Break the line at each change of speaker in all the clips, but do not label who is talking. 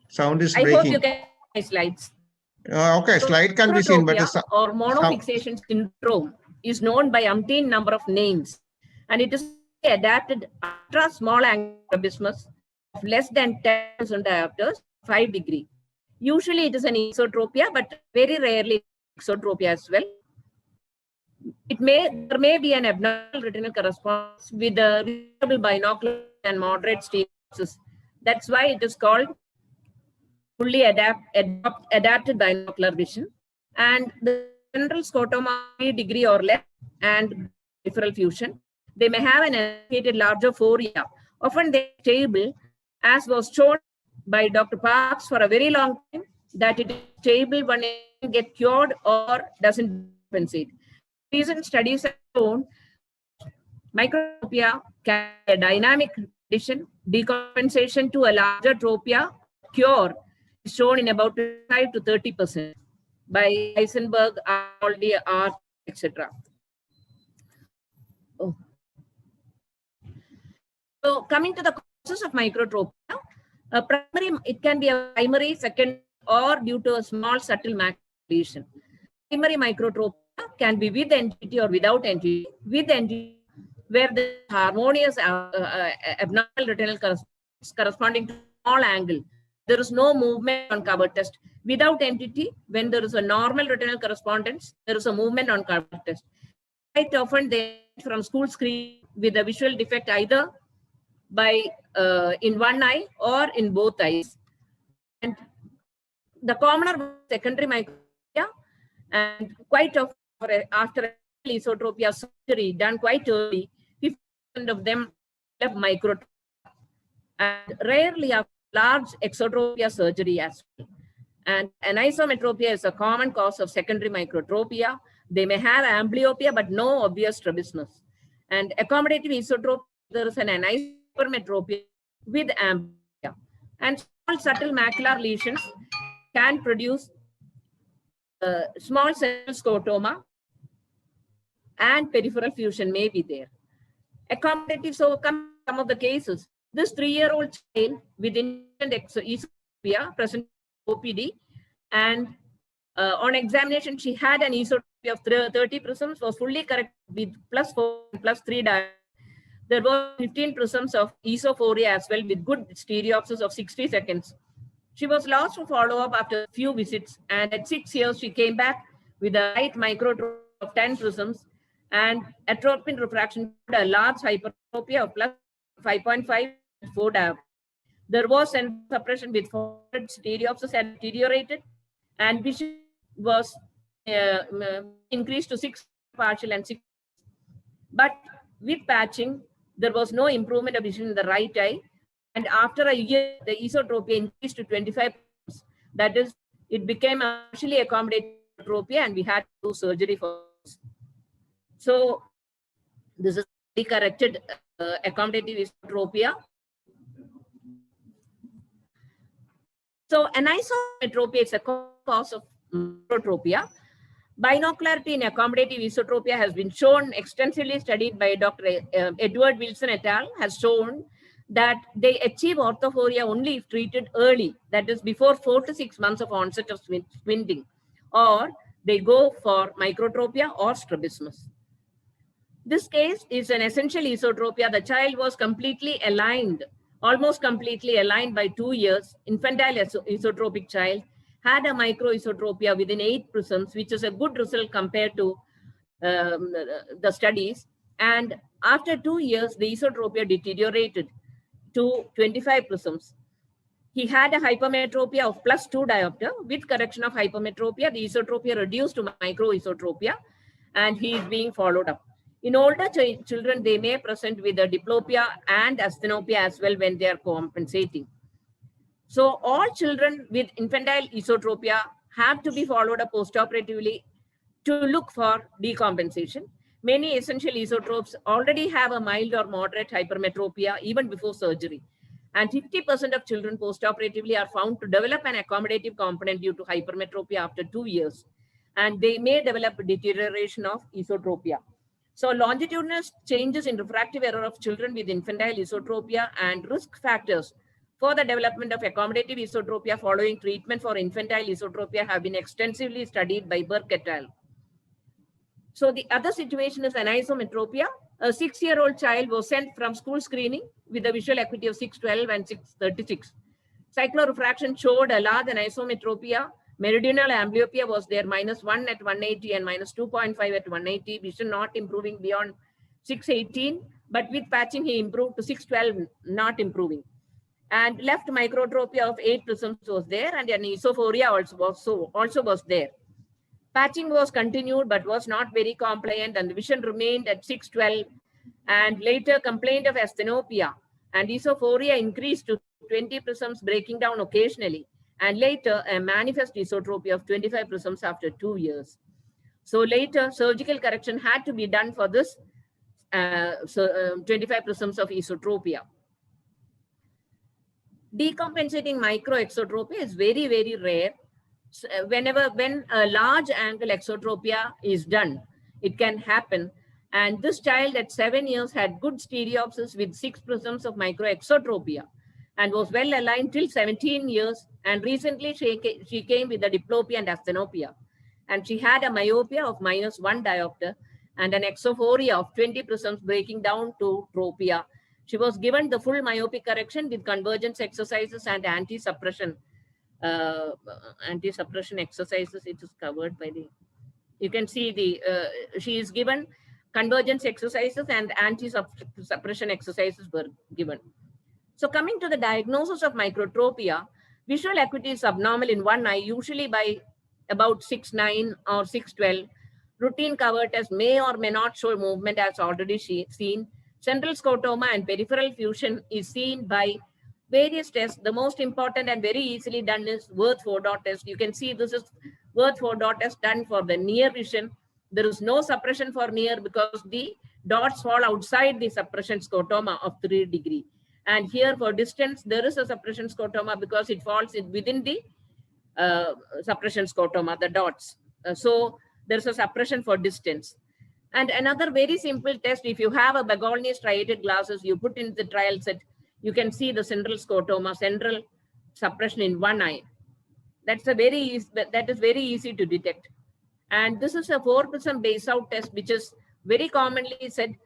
Sound is
I hope you
breaking.
can see my slides.
Okay, slide can be seen, but the
Microtropia or monofixation syndrome is known by umpteen number of names, and it is adapted ultra small angular strabismus of less than 10,000 diopters, 5 degree. Usually it is an esotropia, but very rarely exotropia as well. There may be an abnormal retinal correspondence with a reasonable binocular and moderate stereopsis. That's why it is called fully adapted binocular vision. And the general scotoma 3 degree or less and peripheral fusion. They may have an associated larger foria. Often they are stable, as was shown by Dr. Parks for a very long time, that it is stable when it gets cured or doesn't compensate. Recent studies have shown microtropia can be a dynamic condition. Decompensation to a larger tropia or cure is shown in about 25 to 30% by Heisenberg, Arnoldi, Art, etc. Oh. So coming to the causes of microtropia, it can be a primary, second, or due to a small subtle macular lesion. Primary microtropia can be with entity or without entity. With entity, where the harmonious abnormal retinal corresponding to small angle, there is no movement on cover test. Without entity, when there is a normal retinal correspondence, there is a movement on cover test. Quite often they from school screen with a visual defect either by in one eye or in both eyes. And the commoner secondary microtropia, and quite often after esotropia surgery done quite early, 50% of them have microtropia, and rarely have large exotropia surgery as well. And anisometropia is a common cause of secondary microtropia. They may have amblyopia, but no obvious strabismus. And accommodative esotropia, there is an anisometropia with amblyopia. And small subtle macular lesions can produce small cell scotoma, and peripheral fusion may be there. Accommodative, so come some of the cases. This 3-year-old child with esotropia present OPD, and on examination she had an esotropia of 30 prisms, was fully corrected with +4 and +3 diopters. There were 15 prisms of esophoria as well with good stereopsis of 60 seconds. She was lost to follow-up after a few visits, and at 6 years she came back with a right microtropia of 10 prisms, and atropine refraction a large hypertropia of +5.5 4 diopters. There was central suppression with 400 stereopsis had deteriorated, and vision was increased to 6 partial and 6. But with patching, there was no improvement of vision in the right eye. And after a year, the esotropia increased to 25. That is, it became a partially accommodated esotropia, and we had to do surgery for this. So this is the corrected accommodative esotropia. So anisometropia is a cause of microtropia. Binocularity in accommodative esotropia has been shown, extensively studied by Dr. Edward Wilson et al. Has shown that they achieve orthophoria only if treated early, that is before 4 to 6 months of onset of squinting, or they go for microtropia or strabismus. This case is an essential esotropia. The child was completely aligned, almost completely aligned by 2 years. Infantile esotropic child had a microesotropia within 8 prisms, which is a good result compared to the studies. And after 2 years, the esotropia deteriorated to 25 prisms. He had a hypermetropia of +2 diopter. With correction of hypermetropia, the esotropia reduced to microesotropia, and he is being followed up. In older children, they may present with a diplopia and asthenopia as well when they are compensating. So all children with infantile esotropia have to be followed up postoperatively to look for decompensation. Many essential esotropes already have a mild or moderate hypermetropia even before surgery. And 50% of children postoperatively are found to develop an accommodative component due to hypermetropia after 2 years. And they may develop a deterioration of esotropia. So longitudinal changes in refractive error of children with infantile esotropia and risk factors for the development of accommodative esotropia following treatment for infantile esotropia have been extensively studied by Burke et al. So the other situation is anisometropia. A 6-year-old child was sent from school screening with a visual acuity of 612 and 636. Cyclorefraction showed a large anisometropia. Meridional amblyopia was there, -1 at 180 and -2.5 at 180. Vision not improving beyond 618, but with patching he improved to 612, not improving. And left microtropia of 8 prisms was there, and an esophoria also was there. Patching was continued, but was not very compliant, and the vision remained at 612. And later, complaint of asthenopia and esophoria increased to 20 prisms, breaking down occasionally. And later, a manifest esotropia of 25 prisms after 2 years. So later, surgical correction had to be done for this 25 prisms of esotropia. Decompensating microexotropia is very, very rare. So when a large angle exotropia is done, it can happen. And this child at 7 years had good stereopsis with 6 prisms of microexotropia and was well aligned till 17 years. And recently she came with a diplopia and asthenopia. And she had a myopia of -1 diopter and an exophoria of 20 prisms breaking down to tropia. She was given the full myopic correction with convergence exercises and anti-suppression exercises. It is covered by the, you can see the, she is given convergence exercises and anti-suppression exercises were given. So coming to the diagnosis of microtropia, visual acuity is abnormal in one eye, usually by about 6:9 or 6:12. Routine cover test may or may not show movement as already seen. Central scotoma and peripheral fusion is seen by various tests. The most important and very easily done is Wirth 4-dot test. You can see this is Wirth 4-dot test done for the near vision. There is no suppression for near because the dots fall outside the suppression scotoma of 3 degree. And here for distance, there is a suppression scotoma because it falls within the suppression scotoma, the dots. So there's a suppression for distance. And another very simple test, if you have a Bagolni striated glasses, you put in the trial set, you can see the central scotoma, central suppression in one eye. That is very easy to detect. And this is a 4-prism base out test, which is very commonly said.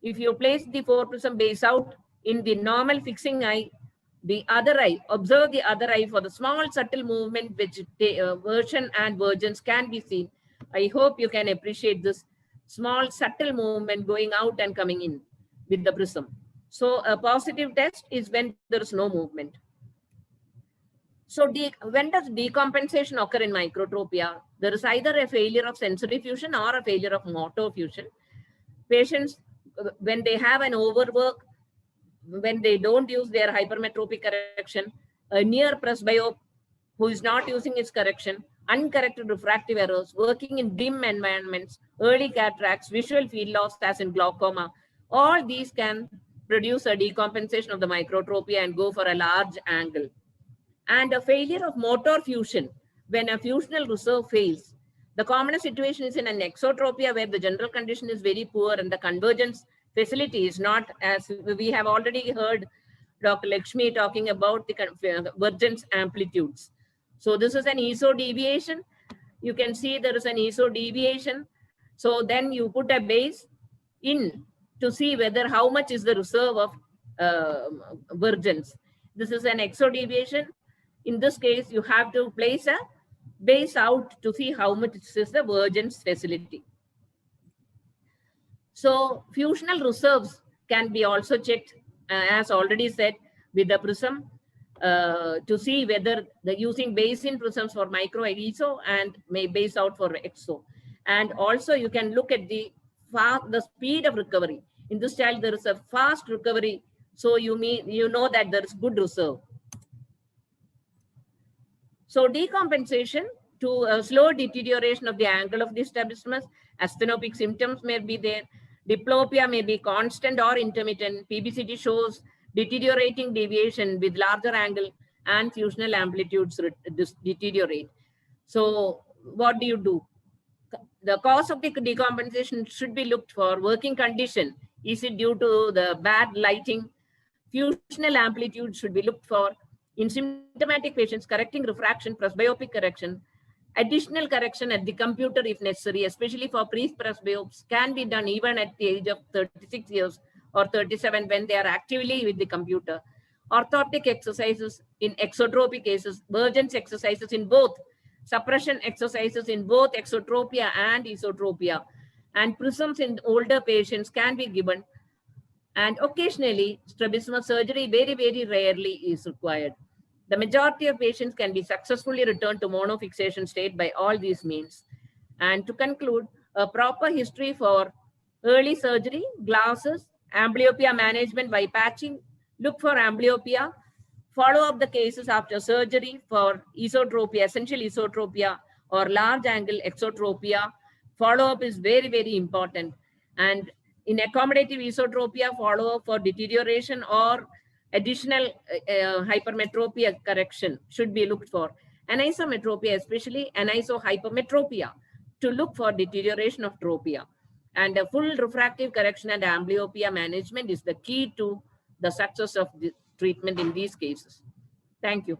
If you place the 4-prism base out in the normal fixing eye, the other eye, observe the other eye for the small subtle movement which version and vergence can be seen. I hope you can appreciate this small subtle movement going out and coming in with the prism. So a positive test is when there is no movement. So when does decompensation occur in microtropia? There is either a failure of sensory fusion or a failure of motor fusion. Patients, when they have an overwork, when they don't use their hypermetropic correction, a near presbyope who is not using its correction, uncorrected refractive errors, working in dim environments, early cataracts, visual field loss as in glaucoma, all these can produce a decompensation of the microtropia and go for a large angle. And a failure of motor fusion, when a fusional reserve fails. The common situation is in an exotropia where the general condition is very poor and the convergence facility is not, as we have already heard Dr. Lakshmi talking about the convergence amplitudes. So this is an ESO deviation. You can see there is an ESO deviation. So then you put a base in to see whether how much is the reserve of vergence. This is an exo deviation. In this case, you have to place a base out to see how much is the vergence facility. So fusional reserves can be also checked, as already said, with the prism to see whether the using base in prisms for micro ESO and may base out for exo. And also you can look at the speed of recovery. In this child, there is a fast recovery. So you know that there is good reserve. So decompensation to a slow deterioration of the angle of the strabismus, asthenopic symptoms may be there. Diplopia may be constant or intermittent. PBCT shows deteriorating deviation with larger angle and fusional amplitudes deteriorate. So what do you do? The cause of the decompensation should be looked for. Working condition. Is it due to the bad lighting, Fusional amplitude should be looked for. In symptomatic patients, correcting refraction, presbyopic correction, additional correction at the computer if necessary, especially for pre-presbyopes, can be done even at the age of 36 years or 37 when they are actively with the computer. Orthoptic exercises in exotropy cases, Burgess exercises in both, suppression exercises in both exotropia and esotropia, and prisms in older patients can be given. And occasionally, strabismus surgery very, very rarely is required. The majority of patients can be successfully returned to monofixation state by all these means. And to conclude, a proper history for early surgery, glasses, amblyopia management by patching, look for amblyopia, follow up the cases after surgery for esotropia, essential esotropia or large angle exotropia. Follow up is very, very important. And in accommodative esotropia, follow up for deterioration or additional hypermetropia correction should be looked for. Anisometropia, especially anisohypermetropia, to look for deterioration of tropia. And a full refractive correction and amblyopia management is the key to the success of the treatment in these cases. Thank you.